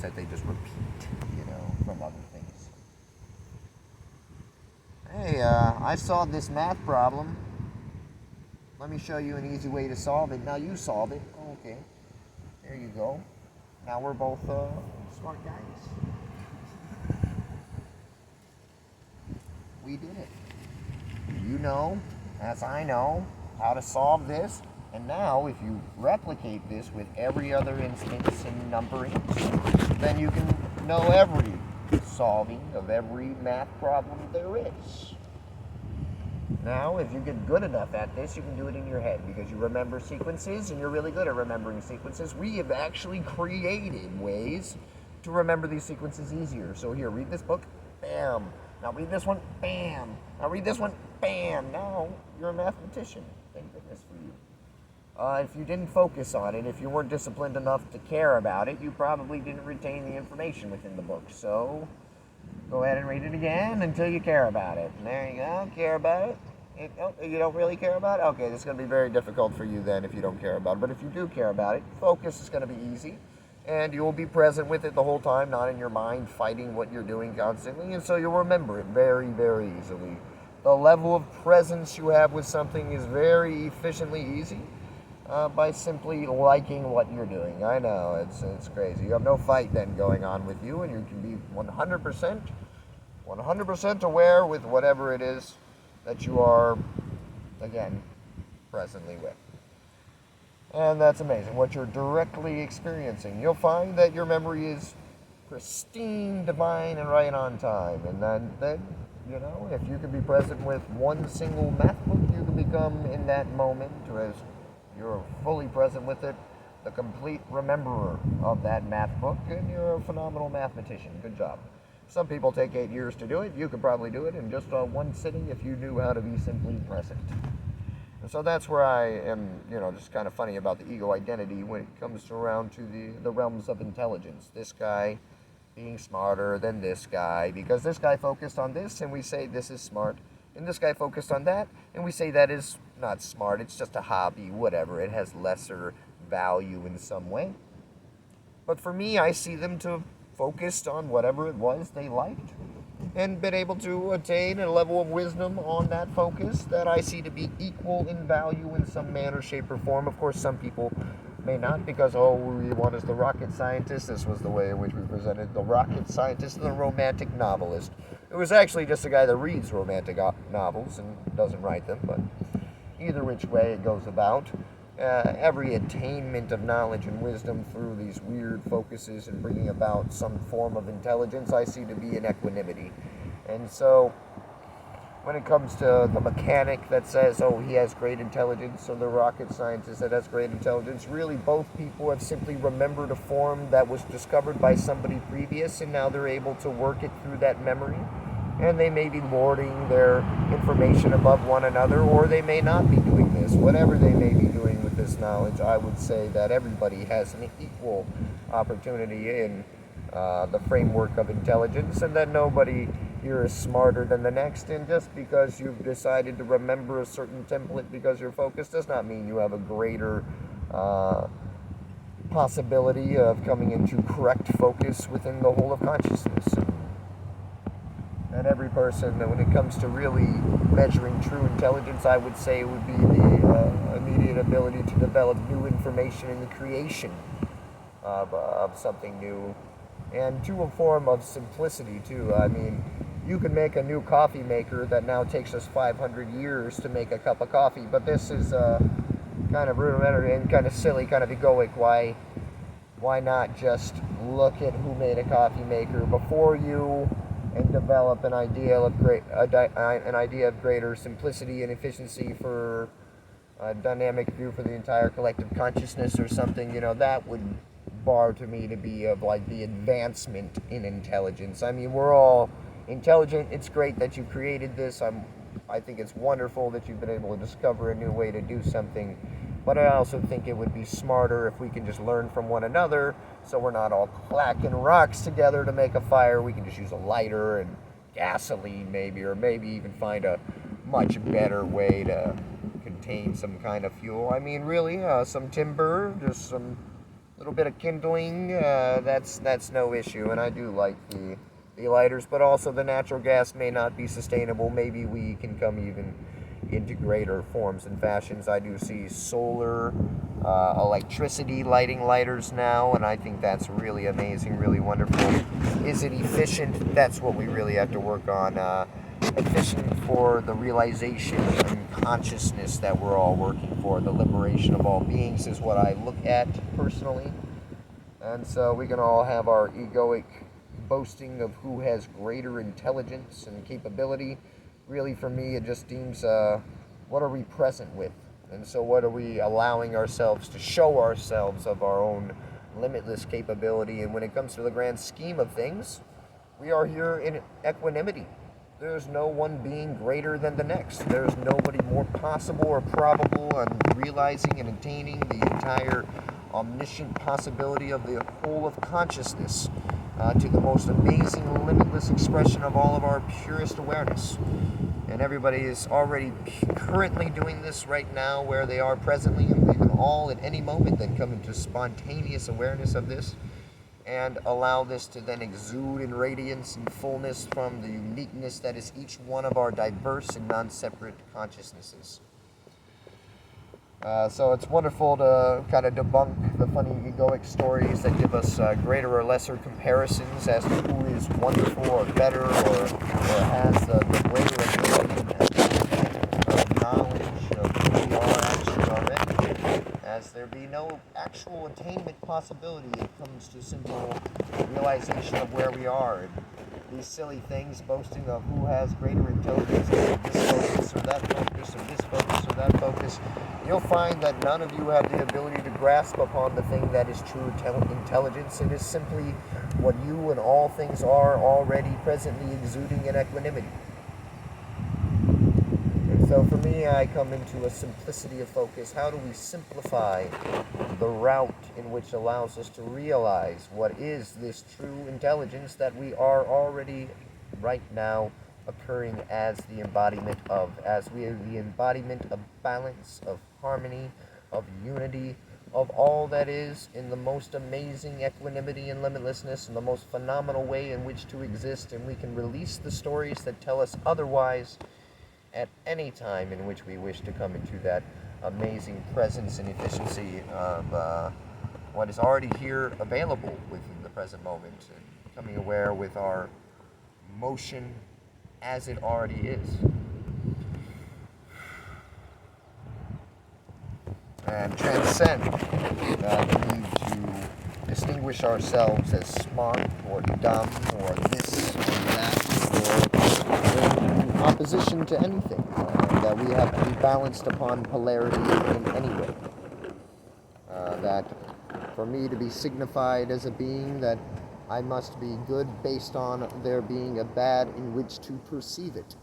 that they just repeat, from other things. Hey, I solved this math problem. Let me show you an easy way to solve it. Now you solve it. Okay. There you go. Now we're both smart guys. We did it. You know, as I know, how to solve this. And now, if you replicate this with every other instance in numbering, then you can know every solving of every math problem there is. Now, if you get good enough at this, you can do it in your head because you remember sequences and you're really good at remembering sequences. We have actually created ways to remember these sequences easier. So here, read this book, bam. Now read this one, bam. Now read this one, bam. Now you're a mathematician. Thank goodness for you. If you didn't focus on it, if you weren't disciplined enough to care about it, you probably didn't retain the information within the book. So go ahead and read it again until you care about it. And there you go, care about it. You don't really care about it? Okay, this is going to be very difficult for you then if you don't care about it. But if you do care about it, focus is going to be easy. And you will be present with it the whole time, not in your mind fighting what you're doing constantly. And so you'll remember it very, very easily. The level of presence you have with something is very efficiently easy by simply liking what you're doing. I know, it's crazy. You have no fight then going on with you, and you can be 100% aware with whatever it is that you are, again, presently with. And that's amazing, what you're directly experiencing. You'll find that your memory is pristine, divine, and right on time. And then if you can be present with one single math book, you can become, in that moment, as you're fully present with it, the complete rememberer of that math book, and you're a phenomenal mathematician. Good job. Some people take 8 years to do it. You could probably do it in just one sitting if you knew how to be simply present. And so that's where I am, just kind of funny about the ego identity when it comes around to the realms of intelligence. This guy being smarter than this guy, because this guy focused on this, and we say this is smart. And this guy focused on that, and we say that is not smart. It's just a hobby, whatever. It has lesser value in some way. But for me, I see them to focused on whatever it was they liked and been able to attain a level of wisdom on that focus that I see to be equal in value in some manner, shape, or form. Of course, some people may not because, we want is the rocket scientist. This was the way in which we presented the rocket scientist and the romantic novelist. It was actually just a guy that reads romantic novels and doesn't write them, but either which way it goes about. Every attainment of knowledge and wisdom through these weird focuses and bringing about some form of intelligence I see to be in equanimity. And so when it comes to the mechanic that says, he has great intelligence, or the rocket scientist that has great intelligence, really both people have simply remembered a form that was discovered by somebody previous, and now they're able to work it through that memory. And they may be lording their information above one another, or they may not be doing this. Whatever they may be doing with this knowledge, I would say that everybody has an equal opportunity in the framework of intelligence, and that nobody here is smarter than the next. And just because you've decided to remember a certain template because you're focused does not mean you have a greater possibility of coming into correct focus within the whole of consciousness. And every person, when it comes to really measuring true intelligence, I would say would be the immediate ability to develop new information in the creation of something new, and to a form of simplicity too. I mean, you can make a new coffee maker that now takes us 500 years to make a cup of coffee, but this is kind of rudimentary and kind of silly, kind of egoic. Why not just look at who made a coffee maker before you and develop an idea of greater simplicity and efficiency for a dynamic view for the entire collective consciousness or something? That would bar to me to be of like the advancement in intelligence. I mean, we're all intelligent. It's great that you created this. I think it's wonderful that you've been able to discover a new way to do something. But I also think it would be smarter if we can just learn from one another, so we're not all clacking rocks together to make a fire. We can just use a lighter and gasoline maybe, or maybe even find a much better way to contain some kind of fuel. I mean, really, some timber, just some little bit of kindling, that's no issue. And I do like the lighters, but also the natural gas may not be sustainable. Maybe we can come even into greater forms and fashions. I do see solar, electricity lighting lighters now, and I think that's really amazing, really wonderful. Is it efficient? That's what we really have to work on. Efficient for the realization and consciousness that we're all working for. The liberation of all beings is what I look at personally. And so we can all have our egoic boasting of who has greater intelligence and capability. Really, for me, it just deems what are we present with? And so what are we allowing ourselves to show ourselves of our own limitless capability? And when it comes to the grand scheme of things, we are here in equanimity. There's no one being greater than the next. There's nobody more possible or probable on realizing and attaining the entire omniscient possibility of the whole of consciousness to the most amazing, limitless expression of all of our purest awareness. And everybody is already currently doing this right now where they are presently, and we can all at any moment then come into spontaneous awareness of this and allow this to then exude in radiance and fullness from the uniqueness that is each one of our diverse and non-separate consciousnesses. So it's wonderful to kind of debunk the funny egoic stories that give us greater or lesser comparisons as to who is wonderful or better or has the greater ability of knowledge of who we are actually already. As there be no actual attainment possibility, it comes to simple realization of where we are. And these silly things boasting of who has greater intelligence, or this focus or that focus, or this focus or that focus, you'll find that none of you have the ability to grasp upon the thing that is true intelligence. It is simply what you and all things are already presently exuding in equanimity. And so for me, I come into a simplicity of focus. How do we simplify the route in which allows us to realize what is this true intelligence that we are already right now occurring as the embodiment of, as we are the embodiment of balance, of harmony, of unity, of all that is in the most amazing equanimity and limitlessness, in the most phenomenal way in which to exist, and we can release the stories that tell us otherwise at any time in which we wish to come into that amazing presence and efficiency of what is already here available within the present moment, and becoming aware with our motion as it already is. And transcend the need to distinguish ourselves as smart or dumb or this or that or in opposition to anything. That we have to be balanced upon polarity in any way. That for me to be signified as a being, that I must be good based on there being a bad in which to perceive it.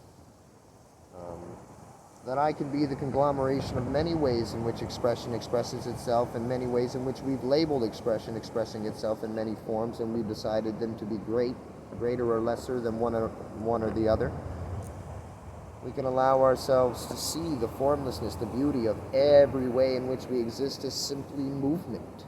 That I can be the conglomeration of many ways in which expression expresses itself, and many ways in which we've labeled expression expressing itself in many forms, and we've decided them to be greater or lesser than one or the other. We can allow ourselves to see the formlessness, the beauty of every way in which we exist as simply movement,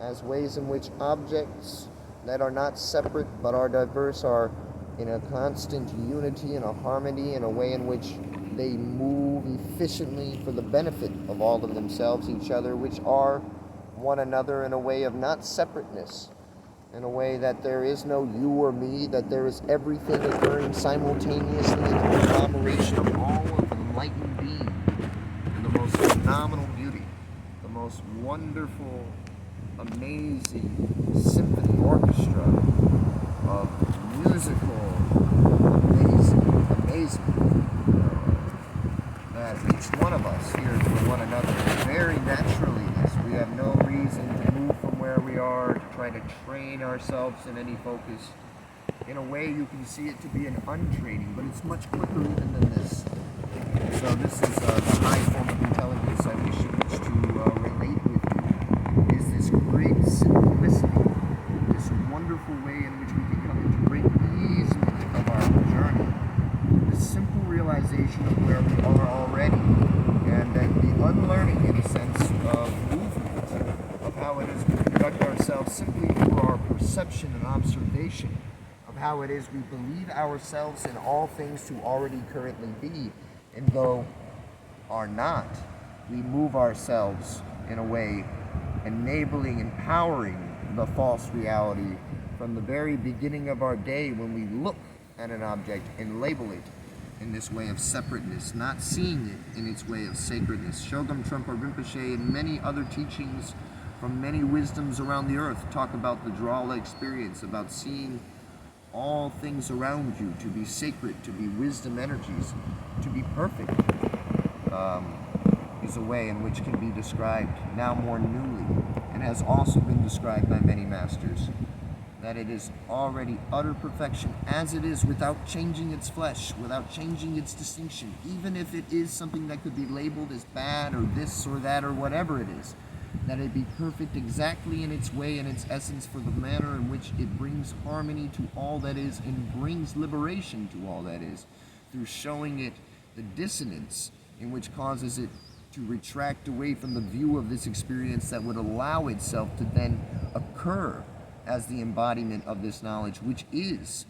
as ways in which objects that are not separate but are diverse are in a constant unity and a harmony, in a way in which they move efficiently for the benefit of all of themselves, each other, which are one another, in a way of not separateness, in a way that there is no you or me, that there is everything occurring simultaneously in the conglomeration of all of enlightened being, in the most phenomenal beauty, the most wonderful, amazing symphony orchestra of musical amazement. That each one of us here for one another very naturally is. We have no reason to move from where we are, to try to train ourselves in any focus. In a way, you can see it to be an untraining, but it's much quicker even than this. So this is the high form of intelligence I wish in which to relate with you, is this great simplicity, this wonderful way in which we can come into great easement of our journey, the simple realization of where we are already, and then the unlearning, in a sense, of movement, of how it has been conducted perception and observation of how it is we believe ourselves in all things to already currently be, and though are not, we move ourselves in a way enabling, empowering the false reality from the very beginning of our day when we look at an object and label it in this way of separateness, not seeing it in its way of sacredness. Shogam Trungpa Rinpoche and many other teachings from many wisdoms around the earth talk about the Drawla experience, about seeing all things around you to be sacred, to be wisdom energies, to be perfect, is a way in which can be described now more newly, and has also been described by many masters, that it is already utter perfection as it is, without changing its flesh, without changing its distinction, even if it is something that could be labeled as bad or this or that or whatever it is, that it be perfect exactly in its way and its essence for the manner in which it brings harmony to all that is and brings liberation to all that is, through showing it the dissonance in which causes it to retract away from the view of this experience that would allow itself to then occur as the embodiment of this knowledge, which is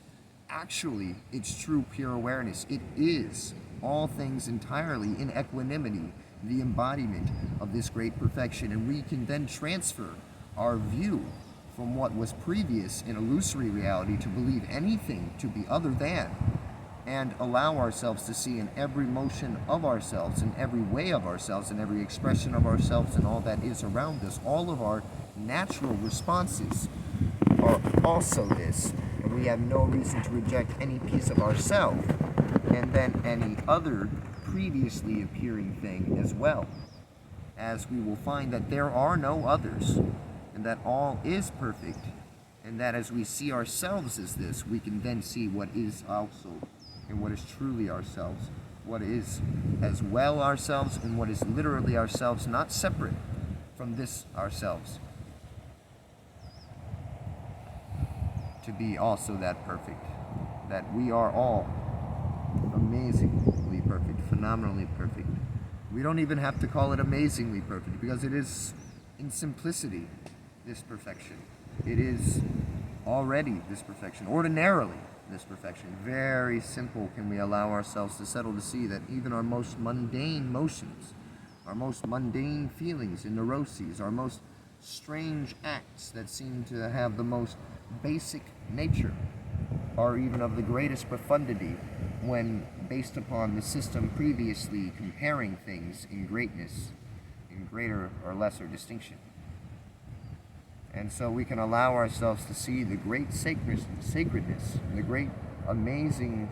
actually its true pure awareness. It is all things entirely in equanimity, the embodiment of this great perfection, and we can then transfer our view from what was previous in illusory reality to believe anything to be other than, and allow ourselves to see in every motion of ourselves, in every way of ourselves, in every expression of ourselves and all that is around us, all of our natural responses are also this, and we have no reason to reject any piece of ourselves and then any other previously appearing thing as well, as we will find that there are no others, and that all is perfect, and that as we see ourselves as this, we can then see what is also and what is truly ourselves, what is as well ourselves and what is literally ourselves, not separate from this ourselves, to be also that perfect, that we are all amazingly perfect, phenomenally perfect. We don't even have to call it amazingly perfect, because it is in simplicity this perfection. It is already this perfection, ordinarily this perfection. Very simple can we allow ourselves to settle to see that even our most mundane motions, our most mundane feelings and neuroses, our most strange acts that seem to have the most basic nature, are even of the greatest profundity when based upon the system previously comparing things in greatness, in greater or lesser distinction. And so we can allow ourselves to see the great sacredness, the great amazing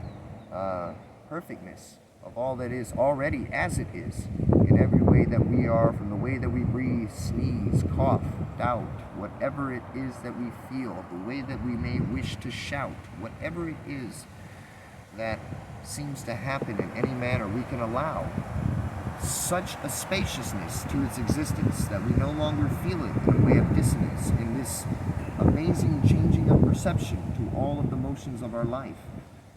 perfectness of all that is already as it is, in every way that we are, from the way that we breathe, sneeze, cough, doubt, whatever it is that we feel, the way that we may wish to shout, whatever it is that seems to happen in any manner, we can allow such a spaciousness to its existence that we no longer feel it in a way of dissonance, in this amazing changing of perception to all of the motions of our life,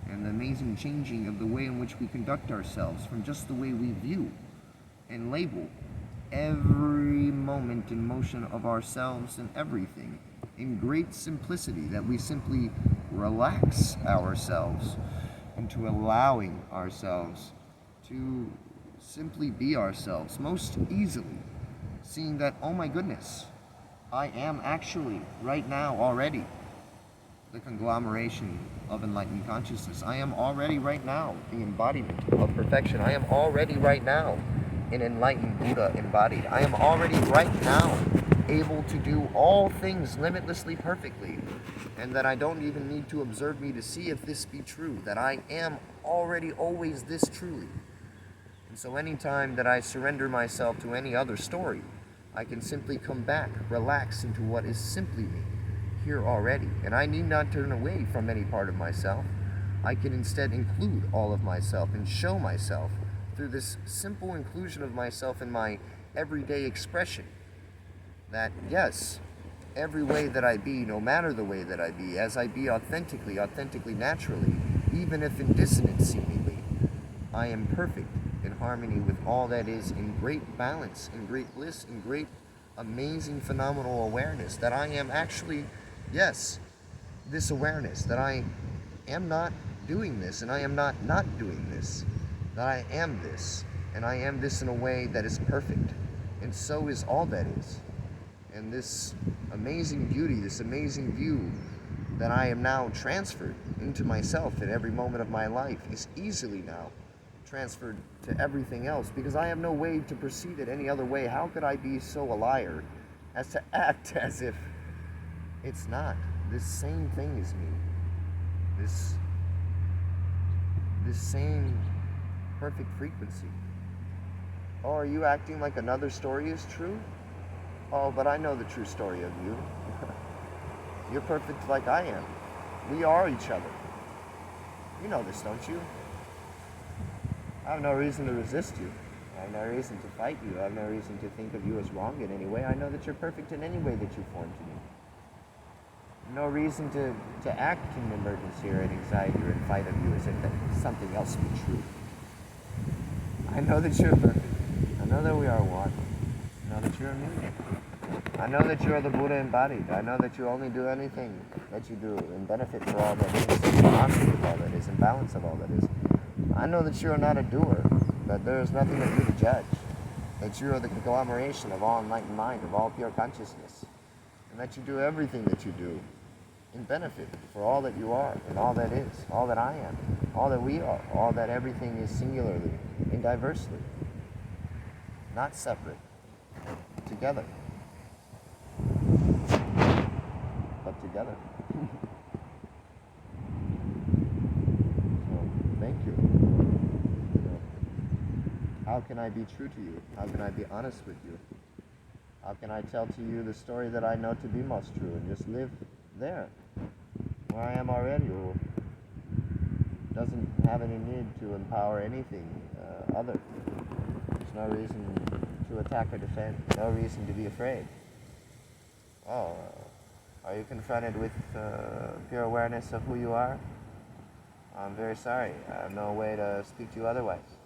and the amazing changing of the way in which we conduct ourselves, from just the way we view and label every moment and motion of ourselves and everything in great simplicity, that we simply relax ourselves into allowing ourselves to simply be ourselves most easily, seeing that, oh my goodness, I am actually right now already the conglomeration of enlightened consciousness. I am already right now the embodiment of perfection. I am already right now an enlightened Buddha embodied. I am already right now able to do all things limitlessly perfectly, and that I don't even need to observe me to see if this be true, that I am already always this truly. And so anytime that I surrender myself to any other story, I can simply come back, relax into what is simply me, here already. And I need not turn away from any part of myself. I can instead include all of myself and show myself through this simple inclusion of myself in my everyday expression. That, yes, every way that I be, no matter the way that I be, as I be authentically, naturally, even if in dissonance seemingly, I am perfect in harmony with all that is, in great balance, in great bliss, in great amazing phenomenal awareness, that I am actually, yes, this awareness that I am not doing this and I am not doing this, that I am this, and I am this in a way that is perfect, and so is all that is. And this amazing beauty, this amazing view that I am now transferred into myself at every moment of my life is easily now transferred to everything else, because I have no way to perceive it any other way. How could I be so a liar as to act as if it's not? This same thing is me. This same perfect frequency. Oh, are you acting like another story is true? Oh, but I know the true story of you. You're perfect like I am. We are each other. You know this, don't you? I have no reason to resist you. I have no reason to fight you. I have no reason to think of you as wrong in any way. I know that you're perfect in any way that you form to me. No reason to act in emergency or in anxiety or in fight of you as if that something else be true. I know that you're perfect. I know that we are one. I know that you're me. I know that you are the Buddha embodied. I know that you only do anything that you do in benefit for all that is, in harmony of all that is, in balance of all that is. I know that you are not a doer, that there is nothing of you to judge, that you are the conglomeration of all enlightened mind, of all pure consciousness, and that you do everything that you do in benefit for all that you are, and all that is, all that I am, all that we are, all that everything is singularly and diversely, not separate, together, but together. So, thank you. How can I be true to you? How can I be honest with you? How can I tell to you the story that I know to be most true and just live there, where I am already, who doesn't have any need to empower anything other. There's no reason to attack or defend, no reason to be afraid. Oh, are you confronted with pure awareness of who you are? I'm very sorry. I have no way to speak to you otherwise.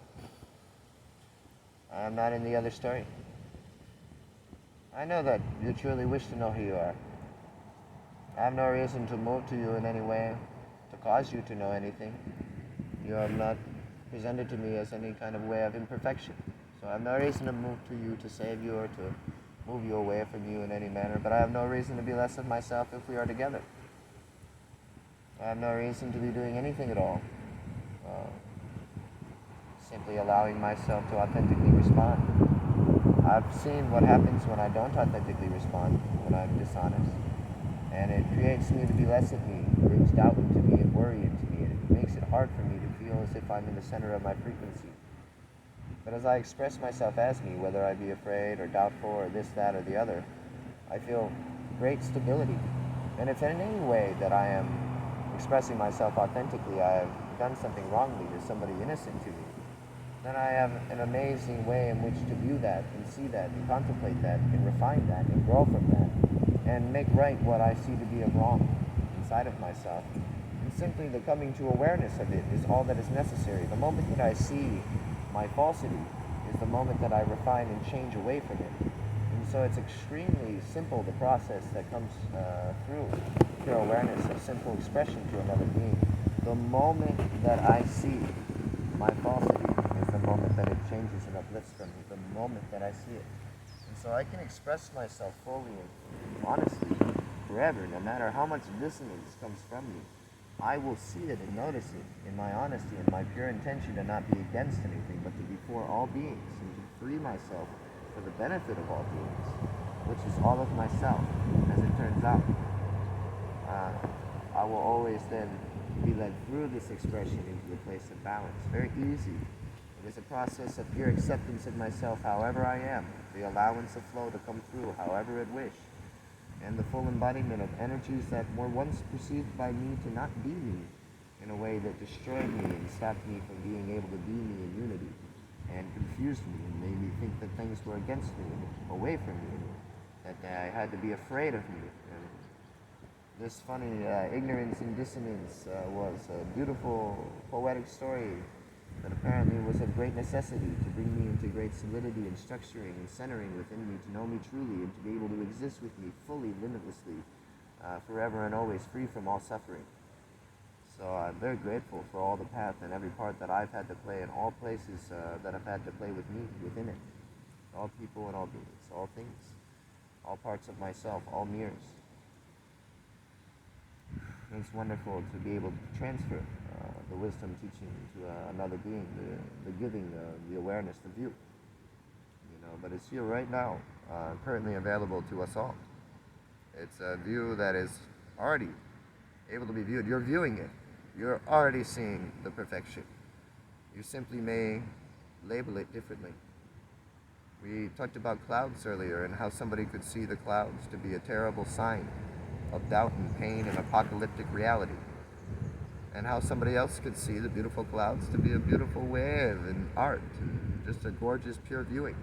I am not in the other story. I know that you truly wish to know who you are. I have no reason to move to you in any way, to cause you to know anything. You have not presented to me as any kind of way of imperfection. So I have no reason to move to you to save you or to move you away from you in any manner, but I have no reason to be less of myself if we are together. I have no reason to be doing anything at all. Simply allowing myself to authentically respond. I've seen what happens when I don't authentically respond, when I'm dishonest. And it creates me to be less of me, brings doubt into me and worry into me, and it makes it hard for me to feel as if I'm in the center of my frequency. But as I express myself as me, whether I be afraid or doubtful or this, that, or the other, I feel great stability. And if in any way that I am expressing myself authentically, I have done something wrongly to somebody innocent to me, then I have an amazing way in which to view that and see that and contemplate that and refine that and grow from that and make right what I see to be a wrong inside of myself. And simply the coming to awareness of it is all that is necessary. The moment that I see my falsity is the moment that I refine and change away from it. And so it's extremely simple, the process that comes through pure awareness of simple expression to another being. The moment that I see my falsity is the moment that it changes and uplifts from me, the moment that I see it. And so I can express myself fully and honestly forever, no matter how much dissonance comes from me. I will see it and notice it in my honesty and my pure intention to not be against anything, but to be for all beings and to free myself for the benefit of all beings, which is all of myself, as it turns out. I will always then be led through this expression into the place of balance. Very easy. It is a process of pure acceptance of myself however I am, the allowance of flow to come through however it wish, and the full embodiment of energies that were once perceived by me to not be me, in a way that destroyed me and stopped me from being able to be me in unity, and confused me and made me think that things were against me and away from me, that I had to be afraid of me. And this funny ignorance and dissonance was a beautiful poetic story that apparently was of great necessity to bring me into great solidity and structuring and centering within me, to know me truly and to be able to exist with me fully, limitlessly, forever and always free from all suffering. So I'm very grateful for all the path and every part that I've had to play in all places that have had to play with me within it. All people and all beings, all things, all parts of myself, all mirrors. It's wonderful to be able to transfer the wisdom teaching to another being, the giving, the awareness, the view. But it's here right now, currently available to us all. It's a view that is already able to be viewed. You're viewing it. You're already seeing the perfection. You simply may label it differently. We talked about clouds earlier and how somebody could see the clouds to be a terrible sign of doubt and pain and apocalyptic reality. And how somebody else could see the beautiful clouds to be a beautiful wave and art and just a gorgeous pure viewing.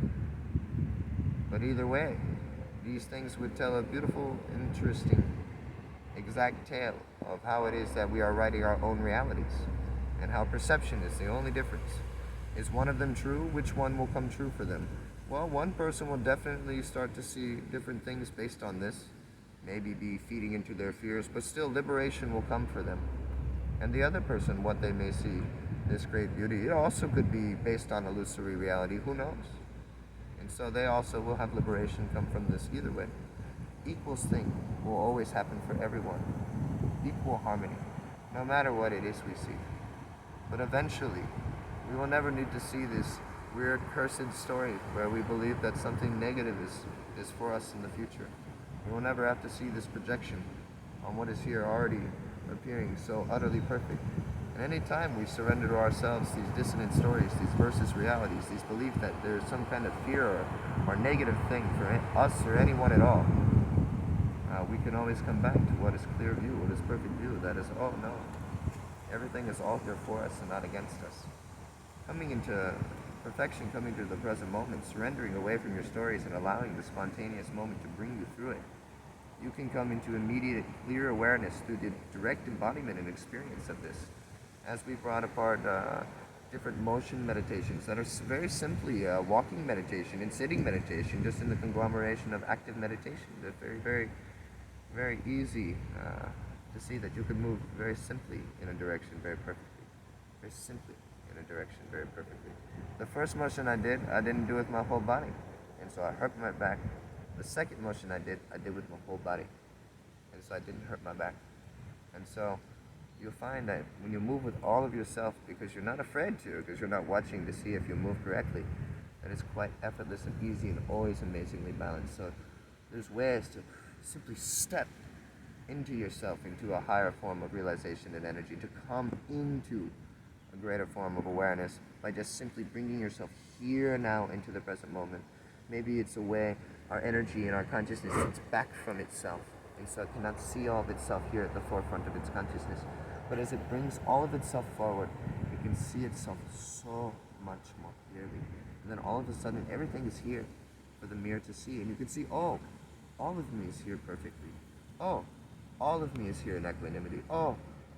But either way, these things would tell a beautiful, interesting, exact tale of how it is that we are writing our own realities and how perception is the only difference. Is one of them true? Which one will come true for them? Well, one person will definitely start to see different things based on this, maybe be feeding into their fears, but still liberation will come for them. And the other person, what they may see, this great beauty, it also could be based on illusory reality, who knows? And so they also will have liberation come from this either way. Equals thing will always happen for everyone. Equal harmony, no matter what it is we see. But eventually, we will never need to see this weird cursed story where we believe that something negative is for us in the future. We will never have to see this projection on what is here already appearing so utterly perfect. And any time we surrender to ourselves these dissonant stories, these versus realities, these beliefs that there's some kind of fear or negative thing for us or anyone at all, we can always come back to what is clear view, what is perfect view. That is, oh no, everything is all here for us and not against us. Coming into perfection, coming to the present moment, surrendering away from your stories and allowing the spontaneous moment to bring you through it. You can come into immediate, clear awareness through the direct embodiment and experience of this. As we brought apart different motion meditations that are very simply walking meditation and sitting meditation, just in the conglomeration of active meditation. They're very, very, very easy to see that you can move very simply in a direction very perfectly. Very simply in a direction very perfectly. The first motion I didn't do with my whole body, and so I hurt my back. The second motion I did with my whole body, and so I didn't hurt my back. And so you'll find that when you move with all of yourself, because you're not afraid to, because you're not watching to see if you move correctly, that it's quite effortless and easy and always amazingly balanced. So there's ways to simply step into yourself, into a higher form of realization and energy, to come into a greater form of awareness by just simply bringing yourself here now into the present moment. Maybe it's a way our energy and our consciousness sits back from itself, and so it cannot see all of itself here at the forefront of its consciousness. But as it brings all of itself forward, it can see itself so much more clearly. And then all of a sudden, everything is here for the mirror to see. And you can see, oh, all of me is here perfectly. Oh, all of me is here in equanimity. Oh,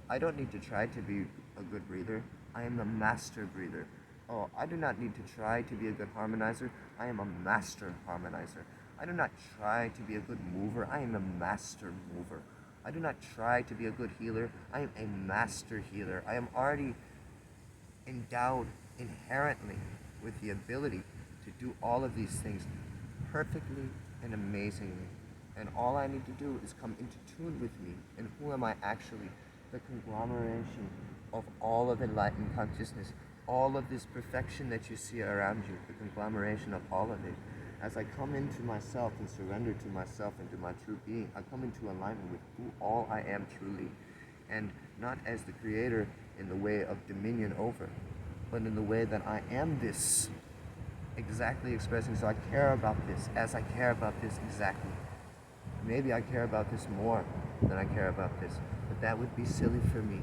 I don't need to try to be a good breather. I am a master breather. Oh, I do not need to try to be a good harmonizer. I am a master harmonizer. I do not try to be a good mover. I am a master mover. I do not try to be a good healer. I am a master healer. I am already endowed inherently with the ability to do all of these things perfectly and amazingly. And all I need to do is come into tune with me. And who am I actually? The conglomeration of all of enlightened consciousness. All of this perfection that you see around you. The conglomeration of all of it. As I come into myself and surrender to myself and to my true being, I come into alignment with who all I am truly. And not as the creator in the way of dominion over, but in the way that I am this, exactly expressing. So I care about this as I care about this exactly. Maybe I care about this more than I care about this, but that would be silly for me,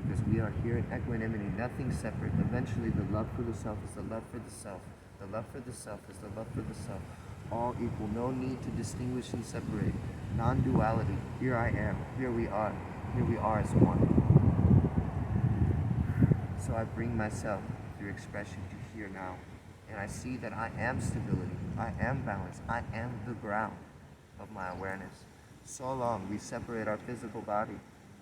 because we are here in equanimity, nothing separate. Eventually the love for the self is the love for the self. The love for the self is the love for the self. All equal, no need to distinguish and separate. Non-duality. Here I am, here we are as one. So I bring myself through expression to here now, and I see that I am stability, I am balance, I am the ground of my awareness. so long we separate our physical body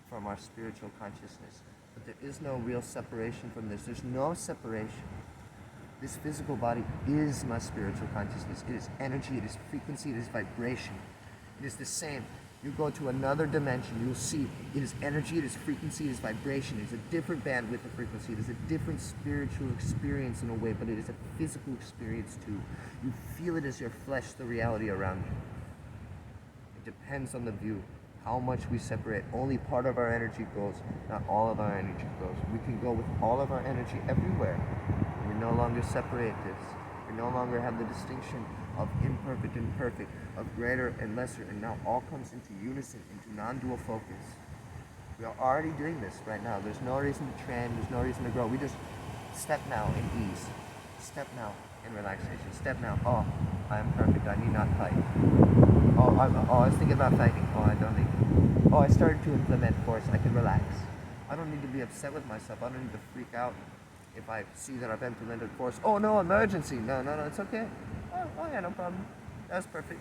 from our spiritual consciousness. But there is no real separation from this. There's no separation. This physical body is my spiritual consciousness. It is energy, it is frequency, it is vibration. It is the same. You go to another dimension, you'll see it is energy, it is frequency, it is vibration. It is a different bandwidth of frequency. It is a different spiritual experience in a way, but it is a physical experience too. You feel it as your flesh, the reality around you. It depends on the view. How much we separate. Only part of our energy goes, not all of our energy goes. We can go with all of our energy everywhere. We no longer separate this. We no longer have the distinction of imperfect and perfect, of greater and lesser, and now all comes into unison, into non-dual focus. We are already doing this right now. There's no reason to trend, there's no reason to grow. We just step now in ease. Step now in relaxation. Step now, oh, I am perfect, I need not fight. I was thinking about fighting. Oh, I don't need. Oh, I started to implement force. I can relax. I don't need to be upset with myself. I don't need to freak out if I see that I've implemented force. Oh no, emergency. No, it's okay. Oh yeah, no problem. That was perfect.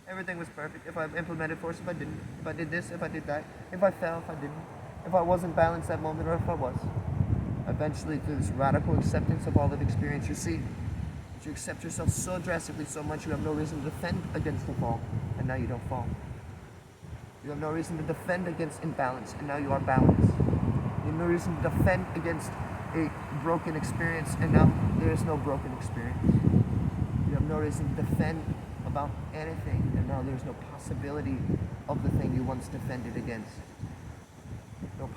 Everything was perfect. If I implemented force, if I didn't, if I did this, if I did that, if I fell, if I didn't, if I wasn't balanced that moment, or if I was. Eventually, through this radical acceptance of all of experience, you see. You accept yourself so drastically, so much, you have no reason to defend against the fall, and now you don't fall. You have no reason to defend against imbalance, and now you are balanced. You have no reason to defend against a broken experience, and now there is no broken experience. You have no reason to defend about anything, and now there is no possibility of the thing you once defended against. No